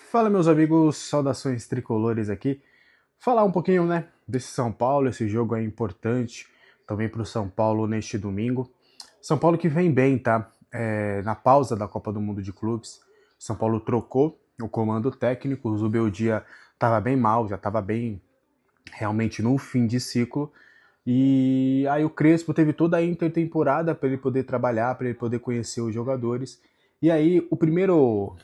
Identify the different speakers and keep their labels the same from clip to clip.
Speaker 1: Fala, meus amigos, saudações tricolores aqui. Falar um pouquinho, né, desse São Paulo. Esse jogo é importante também para o São Paulo neste domingo. São Paulo que vem bem, tá? Na pausa da Copa do Mundo de Clubes, São Paulo trocou o comando técnico. O Zubeldia estava bem mal, já estava bem realmente no fim de ciclo. E aí o Crespo teve toda a intertemporada para ele poder trabalhar, para ele poder conhecer os jogadores. E aí o primeiro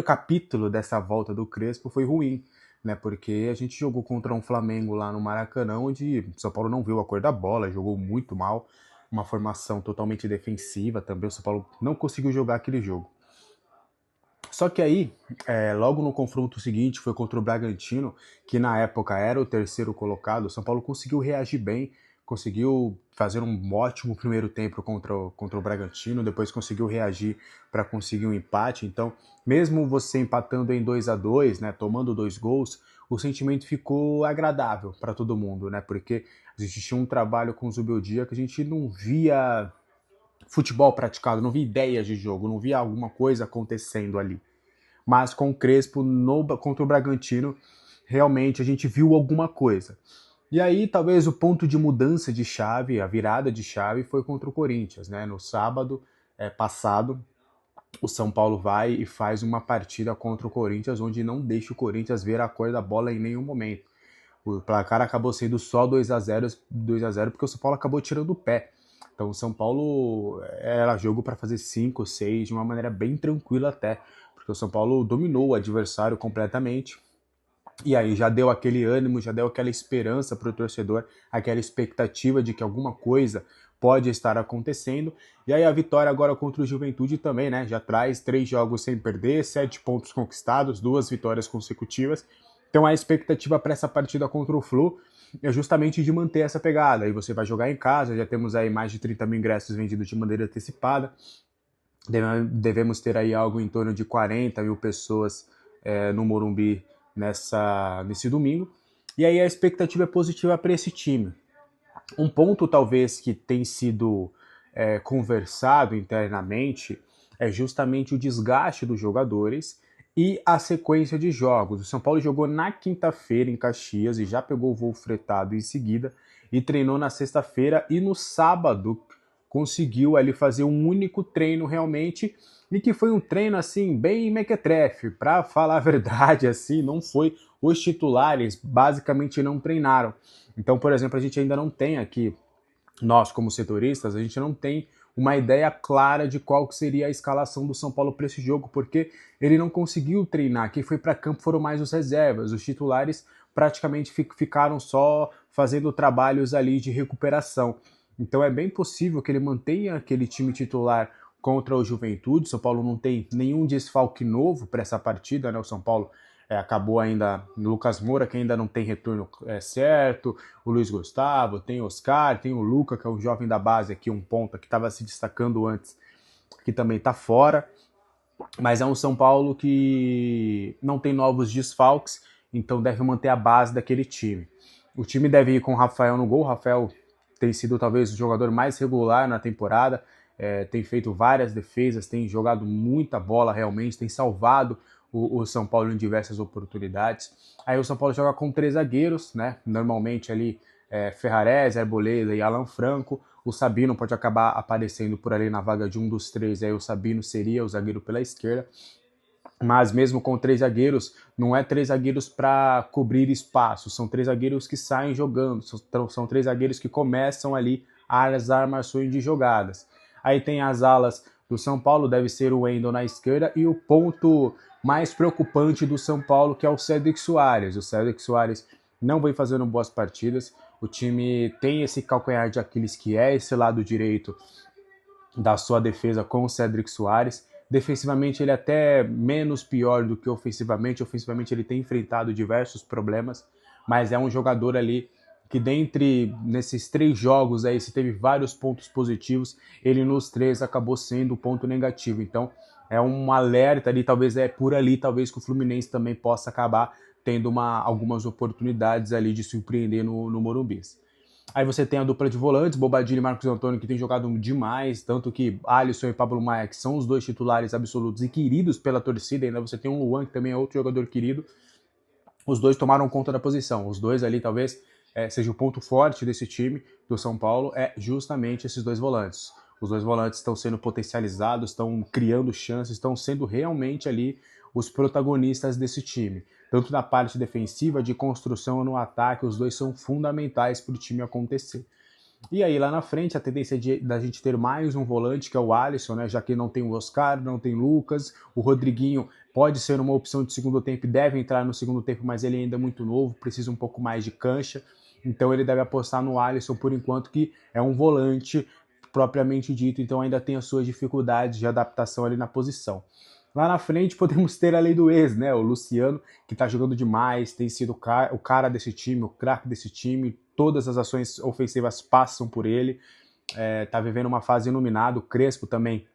Speaker 1: capítulo dessa volta do Crespo foi ruim, né? Porque a gente jogou contra um Flamengo lá no Maracanã, onde o São Paulo não viu a cor da bola, jogou muito mal, uma formação totalmente defensiva também. O São Paulo não conseguiu jogar aquele jogo. Só que aí, logo no confronto seguinte, foi contra o Bragantino, que na época era o terceiro colocado. O São Paulo conseguiu reagir bem, conseguiu fazer um ótimo primeiro tempo contra o Bragantino, depois conseguiu reagir para conseguir um empate. Então, mesmo você empatando em 2-2, né, tomando dois gols, o sentimento ficou agradável para todo mundo, né? Porque a gente tinha um trabalho com o Zubeldia que a gente não via futebol praticado, não via ideias de jogo, não via alguma coisa acontecendo ali. Mas com o Crespo contra o Bragantino, realmente a gente viu alguma coisa. E aí, talvez o ponto de mudança de chave, a virada de chave, foi contra o Corinthians, né? No sábado passado, o São Paulo vai e faz uma partida contra o Corinthians, onde não deixa o Corinthians ver a cor da bola em nenhum momento. O placar acabou sendo só 2-0, 2-0 porque o São Paulo acabou tirando o pé. Então o São Paulo era jogo para fazer 5, 6 de uma maneira bem tranquila até, porque o São Paulo dominou o adversário completamente. E aí já deu aquele ânimo, já deu aquela esperança para o torcedor, aquela expectativa de que alguma coisa pode estar acontecendo. E aí a vitória agora contra o Juventude também, né? Já traz 3 jogos sem perder, 7 pontos conquistados, 2 vitórias consecutivas. Então a expectativa para essa partida contra o Flu é justamente de manter essa pegada. Aí você vai jogar em casa, já temos aí mais de 30 mil ingressos vendidos de maneira antecipada. Devemos ter aí algo em torno de 40 mil pessoas no Morumbi nesse domingo. E aí a expectativa é positiva para esse time. Um ponto talvez que tem sido conversado internamente é justamente o desgaste dos jogadores e a sequência de jogos. O São Paulo jogou na quinta-feira em Caxias e já pegou o voo fretado em seguida e treinou na sexta-feira e no sábado conseguiu ali fazer um único treino realmente e que foi um treino assim bem mequetrefe, para falar a verdade assim, não foi os titulares basicamente não treinaram. Então, por exemplo, a gente ainda não tem aqui, nós como setoristas, a gente não tem uma ideia clara de qual seria a escalação do São Paulo para esse jogo, porque ele não conseguiu treinar. Quem foi para campo foram mais os reservas, os titulares praticamente ficaram só fazendo trabalhos ali de recuperação. Então é bem possível que ele mantenha aquele time titular contra o Juventude. São Paulo não tem nenhum desfalque novo para essa partida, né? O São Paulo acabou ainda no Lucas Moura, que ainda não tem retorno certo, o Luiz Gustavo, tem o Oscar, tem o Luca, que é um jovem da base aqui, um ponta que estava se destacando antes, que também está fora. Mas é um São Paulo que não tem novos desfalques, então deve manter a base daquele time. O time deve ir com o Rafael no gol. O Rafael tem sido talvez o jogador mais regular na temporada, tem feito várias defesas, tem jogado muita bola realmente, tem salvado o São Paulo em diversas oportunidades. Aí o São Paulo joga com 3 zagueiros, né? Normalmente ali Ferrarese, Arboleda e Alan Franco. O Sabino pode acabar aparecendo por ali na vaga de um dos três, aí o Sabino seria o zagueiro pela esquerda. Mas mesmo com 3 zagueiros, não é 3 zagueiros para cobrir espaço, são 3 zagueiros que saem jogando, são 3 zagueiros que começam ali as armações de jogadas. Aí tem as alas do São Paulo, deve ser o Wendel na esquerda, e o ponto mais preocupante do São Paulo, que é o Cédric Soares. O Cédric Soares não vem fazendo boas partidas, o time tem esse calcanhar de Aquiles que é esse lado direito da sua defesa com o Cédric Soares. Defensivamente ele é até menos pior do que ofensivamente. Ofensivamente ele tem enfrentado diversos problemas, mas é um jogador ali que dentre nesses 3 jogos aí, se teve vários pontos positivos, ele nos 3 acabou sendo o ponto negativo. Então é um alerta ali, talvez por ali, talvez que o Fluminense também possa acabar tendo algumas oportunidades ali de surpreender no Morumbi. Aí você tem a dupla de volantes, Bobadilha e Marcos Antônio, que tem jogado demais, tanto que Alisson e Pablo Maia, que são os dois titulares absolutos e queridos pela torcida, ainda você tem um Luan, que também é outro jogador querido, os dois tomaram conta da posição. Os dois ali talvez seja o ponto forte desse time do São Paulo, é justamente esses dois volantes. Os dois volantes estão sendo potencializados, estão criando chances, estão sendo realmente ali os protagonistas desse time. Tanto na parte defensiva, de construção no ataque, os dois são fundamentais para o time acontecer. E aí lá na frente a tendência é da gente ter mais um volante, que é o Alisson, né? Já que não tem o Oscar, não tem Lucas, o Rodriguinho pode ser uma opção de segundo tempo, deve entrar no segundo tempo, mas ele ainda é muito novo, precisa um pouco mais de cancha, então ele deve apostar no Alisson por enquanto, que é um volante propriamente dito, então ainda tem as suas dificuldades de adaptação ali na posição. Lá na frente podemos ter a lei do ex, né? O Luciano, que tá jogando demais, tem sido o cara desse time, o craque desse time, todas as ações ofensivas passam por ele, tá vivendo uma fase iluminada, o Crespo também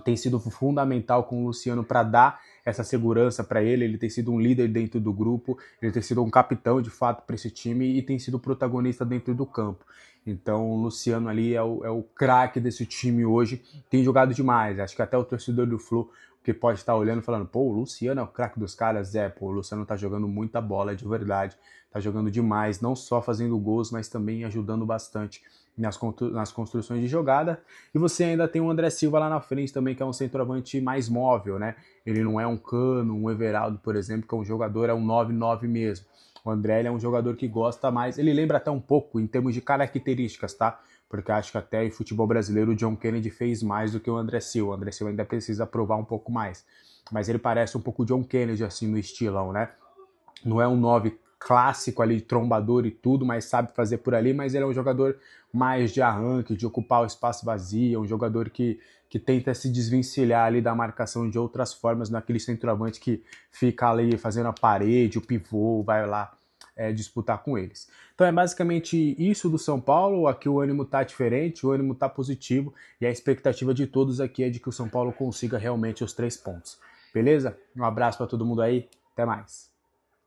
Speaker 1: tem sido fundamental com o Luciano para dar essa segurança para ele tem sido um líder dentro do grupo, ele tem sido um capitão de fato para esse time e tem sido protagonista dentro do campo. Então o Luciano ali é o craque desse time hoje, tem jogado demais, acho que até o torcedor do Flu que pode estar olhando e falando, pô, o Luciano é o craque dos caras, pô, o Luciano tá jogando muita bola de verdade, tá jogando demais, não só fazendo gols, mas também ajudando bastante nas construções de jogada. E você ainda tem o André Silva lá na frente também, que é um centroavante mais móvel, né? Ele não é um Cano, um Everaldo, por exemplo, que é um jogador, é um 9-9 mesmo. O André ele é um jogador que gosta mais, ele lembra até um pouco em termos de características, tá? Porque acho que até em futebol brasileiro o John Kennedy fez mais do que o André Silva. O André Silva ainda precisa provar um pouco mais. Mas ele parece um pouco o John Kennedy, assim, no estilão, né? Não é um 9 clássico ali, trombador e tudo, mas sabe fazer por ali, mas ele é um jogador mais de arranque, de ocupar o espaço vazio, um jogador que tenta se desvencilhar ali da marcação de outras formas, naquele centroavante que fica ali fazendo a parede, o pivô, vai lá disputar com eles. Então é basicamente isso do São Paulo, aqui o ânimo tá diferente, o ânimo tá positivo e a expectativa de todos aqui é de que o São Paulo consiga realmente os 3 pontos. Beleza? Um abraço para todo mundo aí, até mais.